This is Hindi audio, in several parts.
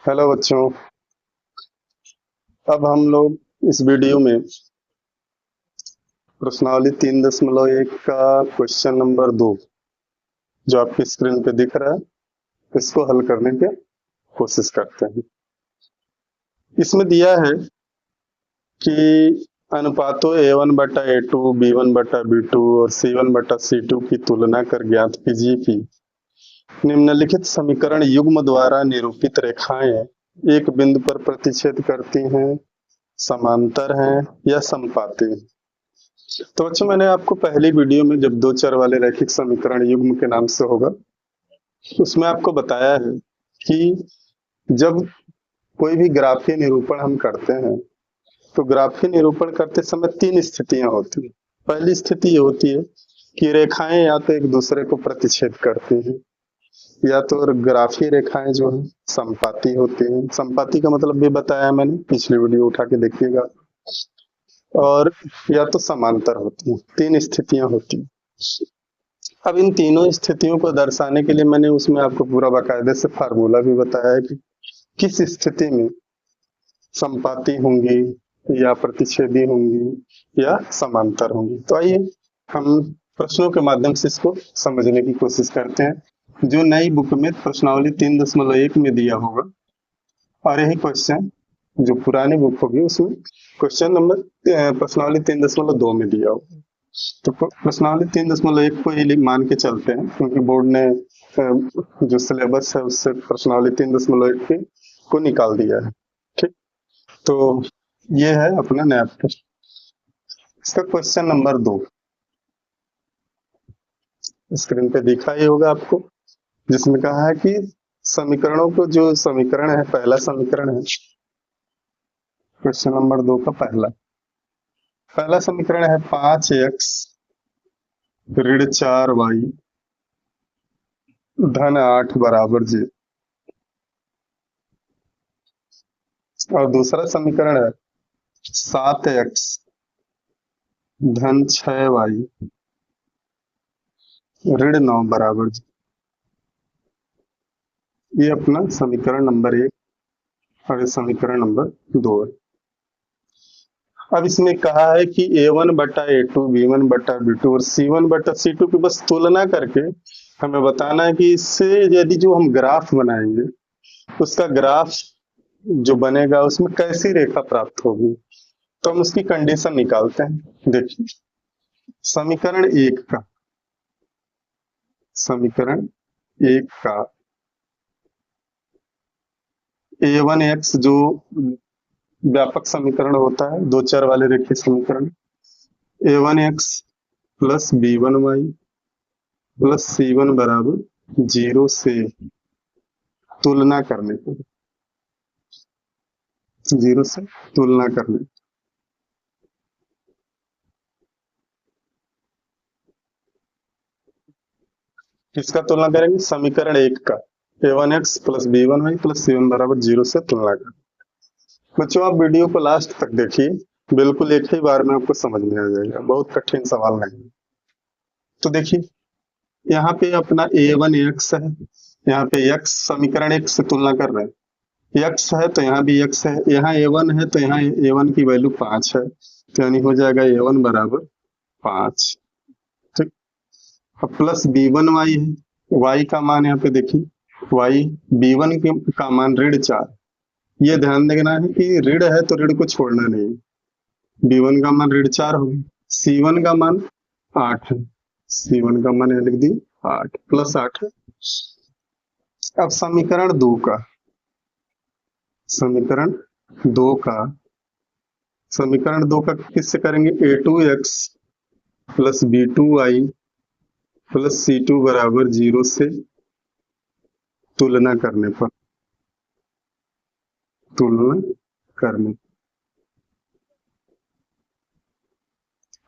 हेलो बच्चों। अब हम लोग इस वीडियो में प्रश्नावली 3.1 का क्वेश्चन नंबर 2 जो आपकी स्क्रीन पे दिख रहा है इसको हल करने की कोशिश करते हैं। इसमें दिया है कि अनुपातों A1/A2, B1/B2 और C1/C2 की तुलना कर ज्ञात कीजिए कि निम्नलिखित समीकरण युग्म द्वारा निरूपित रेखाएं एक बिंदु पर प्रतिच्छेद करती हैं, समांतर हैं या समपाती हैं। तो बच्चों, मैंने आपको पहली वीडियो में जब दो चर वाले रैखिक समीकरण युग्म के नाम से होगा उसमें आपको बताया है कि जब कोई भी ग्राफीय निरूपण हम करते हैं तो ग्राफीय निरूपण करते समय तीन स्थितियां होती हैं। पहली स्थिति ये होती है कि रेखाएं या तो एक दूसरे को प्रतिच्छेद करती हैं या तो ग्राफीय रेखाएं जो है समपाती होती हैं। समपाती का मतलब भी बताया मैंने, पिछली वीडियो उठा के देखिएगा। और या तो समांतर होती हैं। तीन स्थितियां होती हैं। अब इन तीनों स्थितियों को दर्शाने के लिए मैंने उसमें आपको पूरा बाकायदे से फार्मूला भी बताया है कि किस स्थिति में समपाती होंगी या प्रतिच्छेदी होंगी या समांतर होंगी। तो आइए हम प्रश्नों के माध्यम से इसको समझने की कोशिश करते हैं। जो नई बुक में प्रश्नावली 3.1 में दिया होगा और यही क्वेश्चन जो पुरानी बुक होगी उसमें क्वेश्चन नंबर प्रश्नावली 3.2 में दिया होगा। तो प्रश्नावली 3.1 को ही मान के चलते हैं क्योंकि बोर्ड ने जो सिलेबस है उससे प्रश्नावली 3.1 को निकाल दिया है। ठीक, तो ये है अपना नया प्रश्न। इसका क्वेश्चन नंबर 2 स्क्रीन पे दिखा ही होगा आपको, जिसमें कहा है कि समीकरणों को जो समीकरण है, पहला समीकरण है क्वेश्चन नंबर 2 का पहला समीकरण है 5x ऋण 4y धन 8 बराबर j। और दूसरा समीकरण है 7x धन 6y ऋण 9 बराबर j। ये अपना समीकरण नंबर 1 और ये समीकरण नंबर 2 है। अब इसमें कहा है कि A1/A2, B1/B2 और C1/C2 की बस तुलना करके हमें बताना है कि इससे यदि जो हम ग्राफ बनाएंगे उसका ग्राफ जो बनेगा उसमें कैसी रेखा प्राप्त होगी। तो हम उसकी कंडीशन निकालते हैं। देखिए समीकरण एक का A1x जो व्यापक समीकरण होता है, दो चर वाले रेखीय समीकरण, A1x plus B1y plus C1 बराबर 0 से तुलना करने पर 0 से तुलना करने किसका तुलना करेंगे? समीकरण एक का A1x plus B1y plus C1 बराबर 0 से तुलना करें। बच्चों, आप वीडियो को लास्ट तक देखिए, बिल्कुल एक ही बार में आपको समझ में आ जाएगा, बहुत कठिन सवाल नहीं है। तो देखिए यहाँ पे अपना A1x है, यहाँ पे x समीकरण एक से तुलना कर रहे हैं, x है तो यहाँ भी x है, यहाँ A1 है तो यहाँ A1 की वैल्यू 5 है, तो यानी हो जाएगा A1 बराबर 5। ठीक, अब प्लस B1y है, y का मान यहाँ पे देखिए, y B1 का मान ऋण 4। ये ध्यान देना है कि ऋण है तो ऋण को छोड़ना नहीं। B1 का मान ऋण 4 होगा, C1 का मान 8 है, C1 का मान लिख दी 8 प्लस 8 है। अब समीकरण दो का किससे करेंगे? A2x plus B2y plus C2 बराबर 0 से तुलना करने पर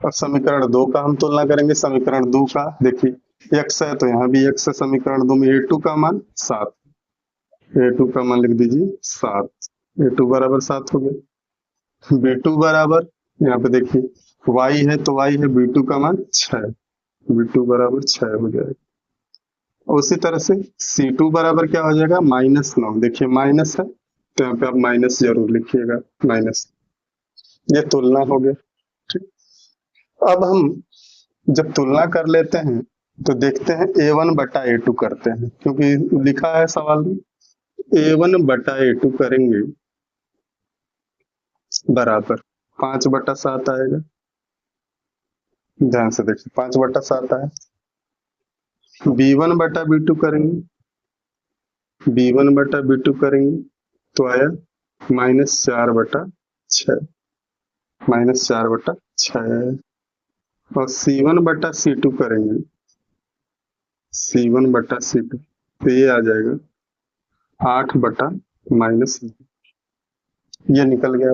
अब समीकरण 2 का हम तुलना करेंगे। समीकरण 2 का देखिए x है तो यहाँ भी x है, समीकरण 2 में A2 का मान 7, A2 का मान लिख दीजिए 7, A2 बराबर 7 हो गया। B2 बराबर यहाँ पे देखिए y है तो y है B2 का मान 6, B2 बराबर 6 हो जाएगा। उसी तरह से C2 बराबर क्या हो जाएगा? -9। देखिए माइनस है तो यहाँ पे आप माइनस जरूर लिखिएगा, माइनस। ये तुलना हो गया। ठीक, अब हम जब तुलना कर लेते हैं तो देखते हैं A1 बटा A2 करते हैं, क्योंकि लिखा है सवाल में A1 बटा A2 करेंगे बराबर 5/7 आएगा। ध्यान से देखिए 5/7 आया। B1 बटा B2 करेंगे, B1 बटा B2 करेंगे तो आया -4/6, -4/6। और C1 बटा C2 करेंगे, C1 बटा C2 तो ये आ जाएगा 8/-, ये निकल गया।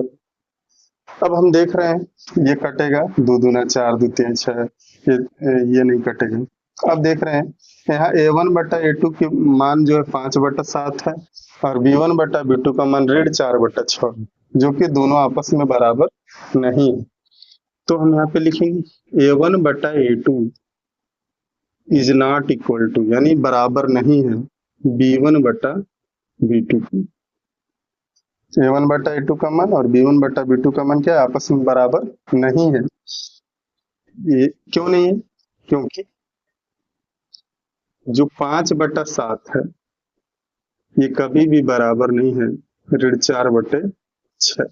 अब हम देख रहे हैं ये कटेगा, 2 दूना 4, 2 3 6, ये नहीं कटेगा। अब देख रहे हैं यहाँ A1 बटा A2 के मान जो है 5/7 है और B1 बटा B2 का मान 4/6 है, जो कि दोनों आपस में बराबर नहीं है। तो हम यहाँ पे लिखेंगे A1 बटा A2 is not equal to, यानी बराबर नहीं है B1 बटा B2 की। A1 बटा A2 का मान और B1 बटा B2 का मान क्या है, आपस में बराबर नहीं है। ये क्यों नहीं है? क्योंकि जो 5/7 है ये कभी भी बराबर नहीं है 4/6।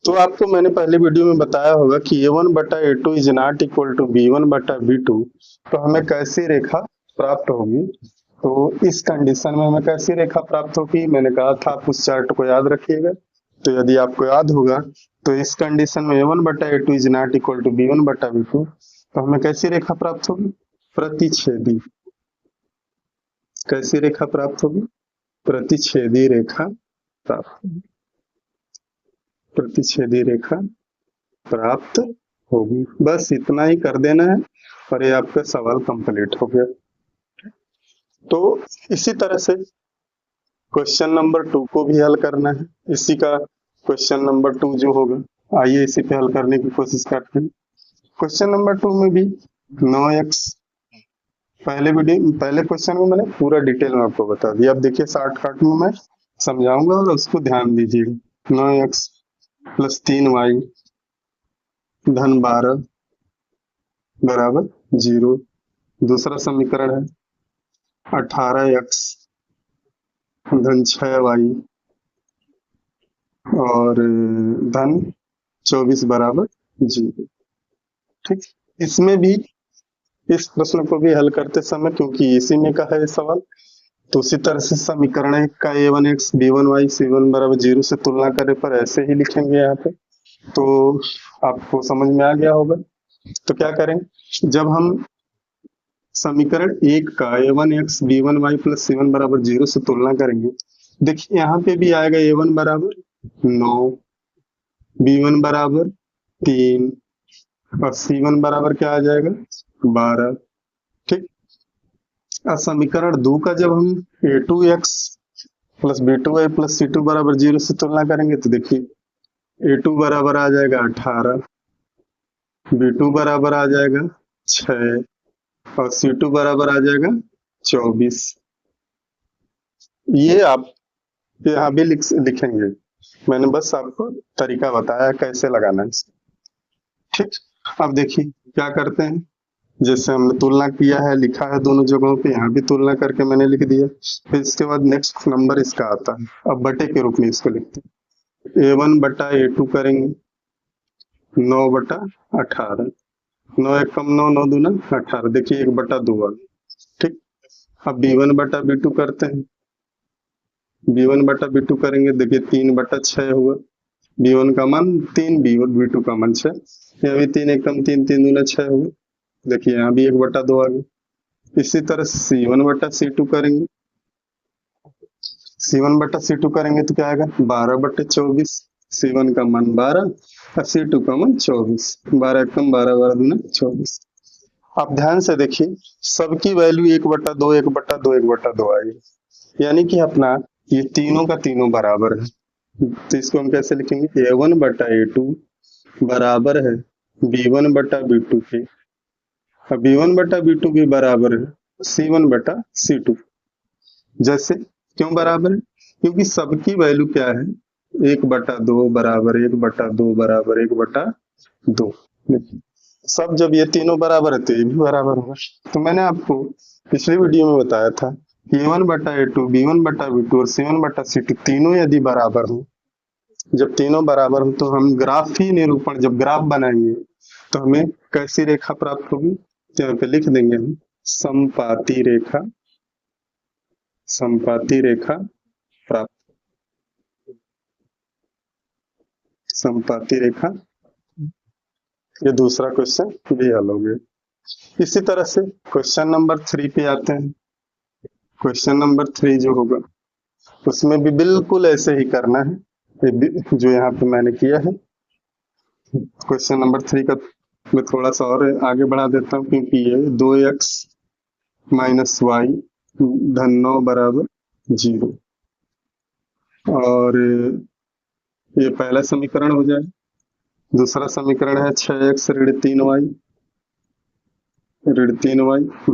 तो आपको मैंने पहले वीडियो में बताया होगा कि A1 बटा A2 is not equal to B1 बटा B2, तो हमें कैसी रेखा प्राप्त होगी। तो इस कंडीशन में हमें कैसी रेखा प्राप्त होगी, मैंने कहा था आप उस चार्ट को याद रखिएगा। तो यदि आपको याद होगा तो इस कंडीशन में A1 बटा A2 is not equal to B1 बटा B2, तो हमें कैसी रेखा प्राप्त होगी, प्रतिच्छेदी। कैसी रेखा प्राप्त होगी, प्रतिच्छेदी रेखा प्राप्त होगी, प्रतिच्छेदी रेखा प्राप्त होगी। बस इतना ही कर देना है और ये आपका सवाल कंप्लीट हो गया। तो इसी तरह से क्वेश्चन नंबर 2 को भी हल करना है। इसी का क्वेश्चन नंबर 2 जो होगा, आइए इसी पे हल करने की कोशिश करते हैं। क्वेश्चन नंबर 2 में भी 9x, पहले क्वेश्चन में मैंने पूरा डिटेल में आपको बता दिया। अब देखिए शॉर्टकट में मैं समझाऊंगा और उसको ध्यान दीजिएगा। 9x प्लस 3y धन 12 बराबर 0। दूसरा समीकरण है 18x धन 6y और धन 24 बराबर 0। ठीक, इसमें भी इस प्रश्न को भी हल करते समय, क्योंकि इसी में का है सवाल, तो उसी तरह से समीकरण 1 का A1x B1y C1 बराबर 0 से तुलना करे पर ऐसे ही लिखेंगे यहाँ पे। तो आपको समझ में आ गया होगा। तो क्या करें, जब हम समीकरण 1 का A1x B1y प्लस C1 बराबर 0 से तुलना करेंगे, देखिए यहाँ पे भी आएगा A1 बराबर 9, B1 बराबर 3 और C1 बराबर क्या आ जाएगा 12। ठीक, अब समीकरण 2 का जब हम A2x plus B2y plus C2 बराबर 0 से तुलना करेंगे तो देखिए A2 बराबर आ जाएगा 18, B2 बराबर आ जाएगा 6 और C2 बराबर आ जाएगा 24। ये आप यहाँ भी लिखेंगे, मैंने बस आपको तरीका बताया कैसे लगाना है। ठीक, अब देखिए क्या करते हैं, जैसे हमने तुलना किया है, लिखा है दोनों जगहों पे, यहाँ भी तुलना करके मैंने लिख दिया। फिर इसके बाद नेक्स्ट नंबर इसका आता है, अब बटे के रूप में इसको लिखते हैं। A1 बटा A2 करेंगे 9/18, 9 एक कम 9, 9 दूना 18, देखिए 1/2 आ गया। ठीक, अब B1 बटा B2 करते हैं, B1 बटा B2 करेंगे, देखिए 3/6 हुआ। B1 का मान 3, B2 का मान 6, यहाँ भी 3 एक कम 3, 3 दूना 6 हुआ। देखिए यहाँ भी 1/2 आ गया। इसी तरह C1 बटा C2 करेंगे, C1 बटा C2 करेंगे तो क्या आएगा 12/24, C1 का मान 12 और C2 का मान 24, 12 एक कम 12, 12 दूना 24। आप ध्यान से देखिए सबकी वैल्यू 1/2, 1/2, 1/2 आई, यानी कि अपना ये तीनों का तीनों बराबर है। तो इसको हम कैसे लिखेंगे, A1 बटा A2 बराबर है B1 बटा B2 के, और B1 बटा B2 भी बराबर है C1 बटा C2। जैसे क्यों बराबर है, क्योंकि सबकी वैल्यू क्या है, 1/2 बराबर 1/2 बराबर 1/2। सब जब ये तीनों बराबर है तो ये भी बराबर होगा। तो मैंने आपको पिछले वीडियो में बताया था कि A1/A2 B1/B2 और C1/C2 तीनों यदि बराबर हो, जब तीनों बराबर हो तो हम ग्राफी निरूपण, जब ग्राफ बनाएंगे तो हमें कैसी रेखा प्राप्त होगी, तो यहाँ पे लिख देंगे हम समपाती रेखा, समपाती रेखा प्राप्त, समपाती रेखा। ये दूसरा क्वेश्चन भी हल हो गया। इसी तरह से क्वेश्चन नंबर 3 पे आते हैं। क्वेश्चन नंबर 3 जो होगा उसमें भी बिल्कुल ऐसे ही करना है जो यहाँ पे मैंने किया है। क्वेश्चन नंबर 3 का मैं थोड़ा सा और आगे बढ़ा देता हूँ, क्योंकि ये 2x माइनस वाई धन 9 बराबर 0, और ये पहला समीकरण हो जाए। दूसरा समीकरण है 6x ऋण 3y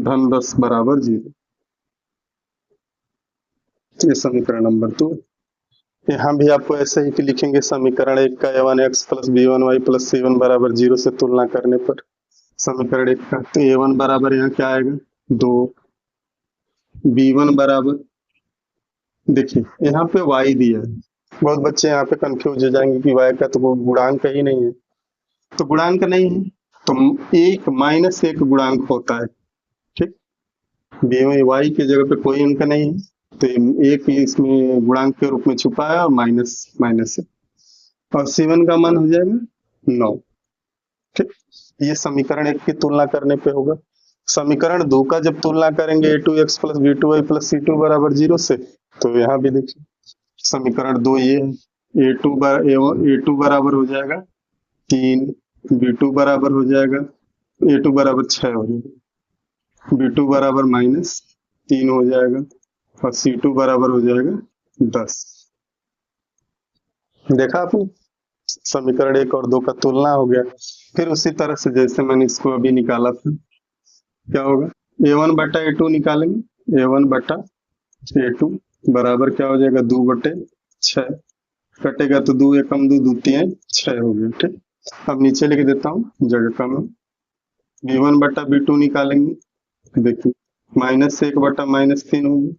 धन 10 बराबर 0। ये समीकरण नंबर 2। यहाँ भी आपको ऐसे ही लिखेंगे, समीकरण 1 का a1x plus b1y plus c1 बराबर 0 से तुलना करने पर समीकरण 1 का, तो a1 बराबर यहाँ क्या आएगा 2, b1 बराबर, देखिए यहाँ पे y दिया है, बहुत बच्चे यहाँ पे कंफ्यूज हो जाएंगे कि y का तो वो गुणांक ही नहीं है, तो गुणांक नहीं है तो एक माइनस 1 गुणांक होता है, ठीक। y की जगह पे कोई अंक नहीं है तो एक इसमें गुणांक के रूप में छुपा है और माइनस माइनस है, और c1 का मान हो जाएगा 9, ठीक। ये समीकरण 1 की तुलना करने पे होगा। समीकरण 2 का जब तुलना करेंगे a2x plus b2y plus c2 बराबर 0 से, तो यहाँ भी देखिए समीकरण 2 ये है, a2 बराबर हो जाएगा 3, b2 बराबर हो जाएगा, a2 बराबर 6 हो जाएगा, b2 बराबर -3 हो जाएगा, और c2 बराबर हो जाएगा 10। देखा आपने, समीकरण 1 और 2 का तुलना हो गया। फिर उसी तरह से जैसे मैंने इसको अभी निकाला था, क्या होगा, a1/a2 निकालेंगे, a1/a2 बराबर क्या हो जाएगा 2/6, कटेगा तो 2 एकम 2 2 3 6 हो गया, ठीक। अब नीचे लिख देता हूँ, जगह कम है। b1/b2 निकालेंगे, देखिए -1/-3 हो गया,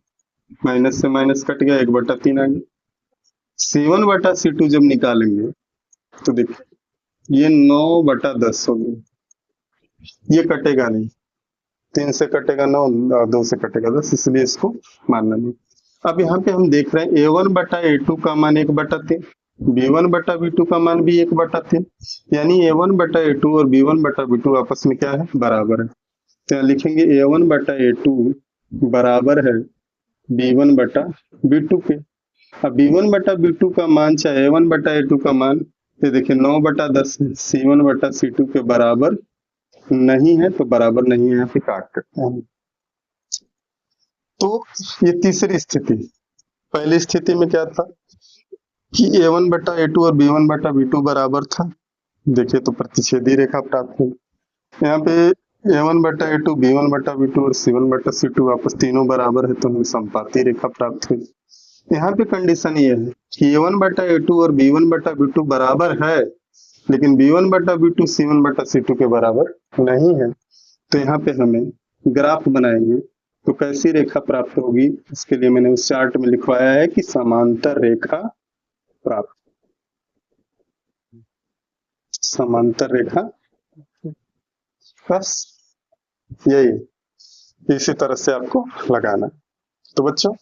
माइनस से माइनस कट गया, 1/3 आ गया। c1/c2 जब निकालेंगे तो देखिए ये 9/10 हो गया, ये कटेगा नहीं, 3 से कटेगा 9 और 2 से कटेगा 10, इसलिए इसको मानना नहीं। अब यहाँ पे हम देख रहे हैं a1/a2 का मान 1/3, b1/b2 का मान भी 1/3, यानी a1/a2 और b1/b2 आपस में क्या है, बराबर है। तो यहाँ लिखेंगे a1/a2 बराबर है b1/b2 के। अब b1/b2 का मान चाहे a1/a2 का मान, ये देखिए 9/10 c1/c2 के बराबर नहीं है, तो बराबर नहीं है, यहाँ पे काट करते हैं। तो ये तीसरी स्थिति। पहली स्थिति में क्या था कि a1/a2 और b1/b2 बराबर था, देखिए तो प्रतिच्छेदी रेखा प्राप्त हुई। यहाँ पे a1/a2 b1/b2 और c1/c2 आपस तीनों बराबर है, तो हमें समपाती रेखा प्राप्त हुई। यहाँ पे कंडीशन ये है कि a1/a2 और b1/b2 बराबर है, लेकिन b1/b2 c1/c2 के बराबर नहीं है। तो यहाँ पे हमें ग्राफ बनाएंगे तो कैसी रेखा प्राप्त होगी, इसके लिए मैंने उस चार्ट में लिखवाया है कि समांतर रेखा प्राप्त, समांतर रेखा, बस यही, इसी तरह से आपको लगाना। तो बच्चों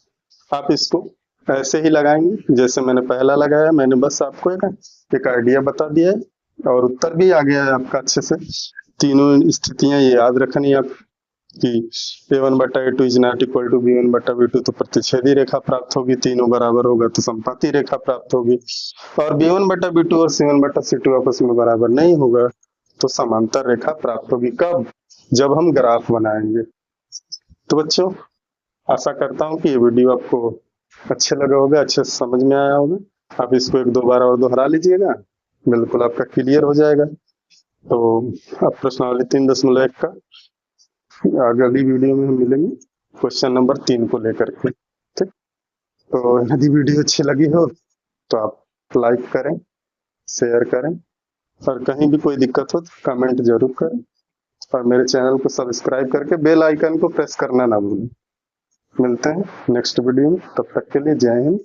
आप इसको ऐसे ही लगाएंगे जैसे मैंने पहला लगाया, मैंने बस आपको एक आइडिया बता दिया है और उत्तर भी आ गया है आपका अच्छे से। तीनों स्थितियां ये याद रखनी है आप कि a1/a2 is not equal to b1/b2, तो प्रतिच्छेदी रेखा प्राप्त होगी, तीनों बराबर होगा तो समपाती रेखा प्राप्त होगी, और b1/b2 और c1/c2 आपस में बराबर नहीं होगा तो समांतर रेखा प्राप्त होगी। कब, जब हम ग्राफ बनाएंगे। तो बच्चों आशा करता हूँ कि ये वीडियो आपको अच्छे लगा होगा, अच्छे से समझ में आया होगा। आप इसको 1-2 बार और दोहरा लीजिएगा, बिल्कुल आपका क्लियर हो जाएगा। तो अब प्रश्नावली 3.1 का अगली वीडियो में हम मिलेंगे क्वेश्चन नंबर 3 को लेकर के, ठीक। तो यदि वीडियो अच्छी लगी हो तो आप लाइक करें, शेयर करें, और कहीं भी कोई दिक्कत हो तो कमेंट जरूर करें, और मेरे चैनल को सब्सक्राइब करके बेल आइकन को प्रेस करना ना भूलें। मिलते हैं नेक्स्ट वीडियो में, तब तक के लिए जय हिंद,